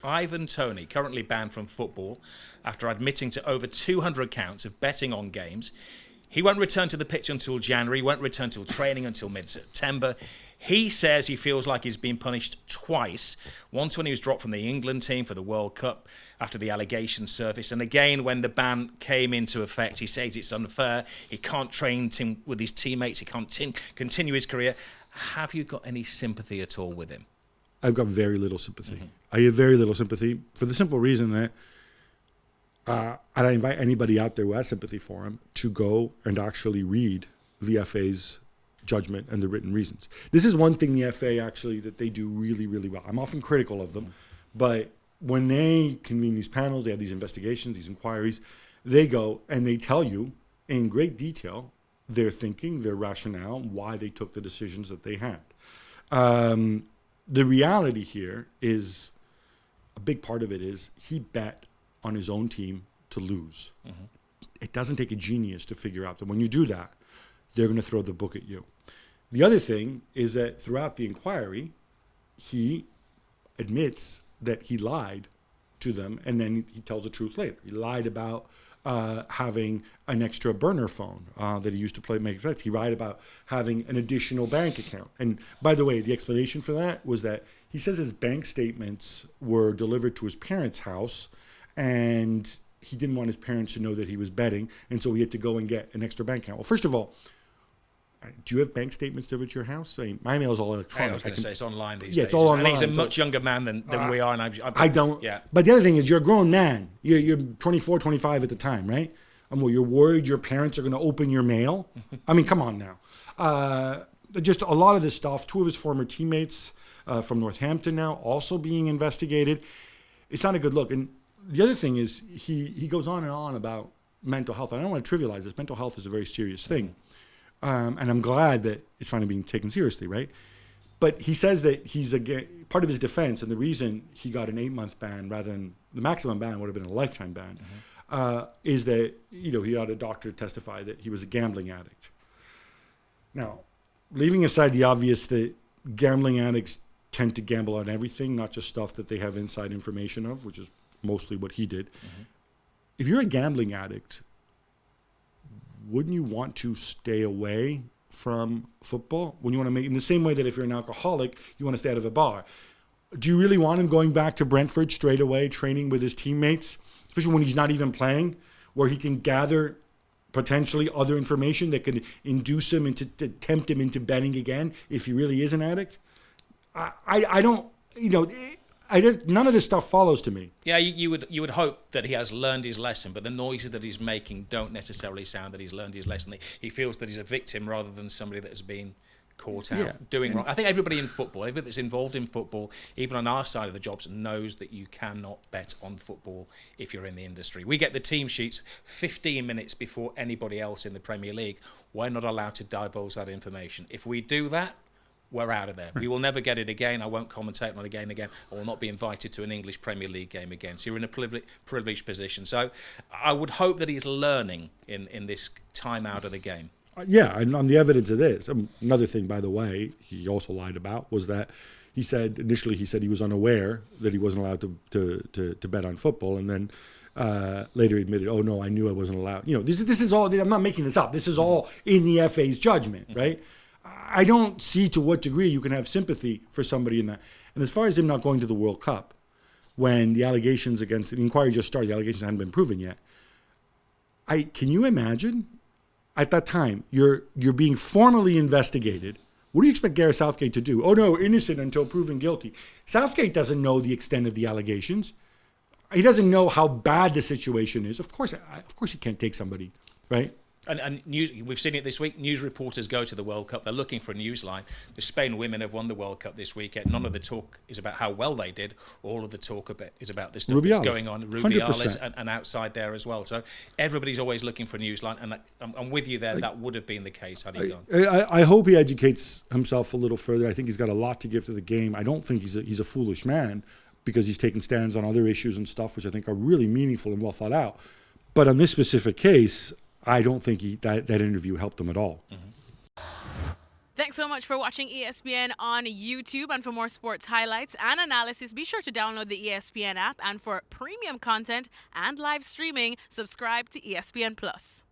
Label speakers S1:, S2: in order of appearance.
S1: Ivan Toney, currently banned from football after admitting to over 200 counts of betting on games. He won't return to the pitch until January, won't return till training until mid-September. He says he feels like he's been punished twice. Once when he was dropped from the England team for the World Cup after the allegations surfaced. And again, when the ban came into effect, he says it's unfair. He can't train with his teammates. He can't continue his career. Have you got any sympathy at all with him?
S2: I've got very little sympathy. Mm-hmm. I have very little sympathy for the simple reason that and I invite anybody out there who has sympathy for him to go and actually read the FA's judgment and the written reasons. This is one thing the FA actually that they do really, really well. I'm often critical of them, but when they convene these panels, they have these investigations, these inquiries, they go and they tell you in great detail their thinking, their rationale, why they took the decisions that they had. The reality here is, a big part of it is he bet on his own team to lose. Mm-hmm. It doesn't take a genius to figure out that when you do that, they're going to throw the book at you. The other thing is that throughout the inquiry, he admits that he lied to them, and then he tells the truth later. He lied about having an extra burner phone that he used to make bets. He lied about having an additional bank account. And by the way, the explanation for that was that he says his bank statements were delivered to his parents' house, and he didn't want his parents to know that he was betting, and so he had to go and get an extra bank account. Well, first of all, do you have bank statements delivered to your house? I mean, my mail is all electronic.
S1: I was going to say it's online these days.
S2: Yeah, it's all online.
S1: And he's a much younger man than we are. And
S2: I don't. Yeah. But the other thing is, you're a grown man. You're 24, 25 at the time, right? You're worried your parents are going to open your mail. I mean, come on now. Just a lot of this stuff. Two of his former teammates from Northampton now also being investigated. It's not a good look. And the other thing is, he goes on and on about mental health. I don't want to trivialize this. Mental health is a very serious thing. And I'm glad that it's finally being taken seriously, right? But he says that he's part of his defense, and the reason he got an 8-month ban rather than the maximum ban would have been a lifetime ban, is that he had a doctor testify that he was a gambling addict. Now, leaving aside the obvious that gambling addicts tend to gamble on everything, not just stuff that they have inside information of, which is mostly what he did. Mm-hmm. If you're a gambling addict, wouldn't you want to stay away from football? When you want to make in the same way that if you're an alcoholic, you want to stay out of a bar. Do you really want him going back to Brentford straight away, training with his teammates, especially when he's not even playing, where he can gather potentially other information that could induce him to tempt him into betting again if he really is an addict? I don't, none of this stuff follows to me.
S1: Yeah, you would hope that he has learned his lesson, but the noises that he's making don't necessarily sound that he's learned his lesson. He feels that he's a victim rather than somebody that has been caught out doing wrong. I think everybody in football, everybody that's involved in football, even on our side of the jobs, knows that you cannot bet on football if you're in the industry. We get the team sheets 15 minutes before anybody else in the Premier League. We're not allowed to divulge that information. If we do that, we're out of there. We will never get it again. I won't commentate on the game again. I will not be invited to an English Premier League game again. So you're in a privileged position. So I would hope that he's learning in this time out of the game.
S2: Yeah, and on the evidence of this, another thing, by the way, he also lied about was that initially he said he was unaware that he wasn't allowed to bet on football, and then later he admitted, oh no, I knew I wasn't allowed. This is all, I'm not making this up. This is all in the FA's judgment, right? I don't see to what degree you can have sympathy for somebody in that. And as far as him not going to the World Cup, when the allegations against the inquiry just started, the allegations hadn't been proven yet. Can you imagine? At that time, you're being formally investigated. What do you expect Gareth Southgate to do? Oh no, innocent until proven guilty. Southgate doesn't know the extent of the allegations. He doesn't know how bad the situation is. Of course he can't take somebody, right?
S1: And we've seen it this week. News reporters go to the World Cup. They're looking for a news line. The Spain women have won the World Cup this weekend. None of the talk is about how well they did. All of the talk is about the stuff that's going on. Rubiales and outside there as well. So everybody's always looking for a news line. And I'm with you there. That would have been the case had he gone.
S2: I hope he educates himself a little further. I think he's got a lot to give to the game. I don't think he's a foolish man, because he's taken stands on other issues and stuff, which I think are really meaningful and well thought out. But on this specific case, I don't think that interview helped him at all. Mm-hmm.
S3: Thanks so much for watching ESPN on YouTube. And for more sports highlights and analysis, be sure to download the ESPN app. And for premium content and live streaming, subscribe to ESPN Plus.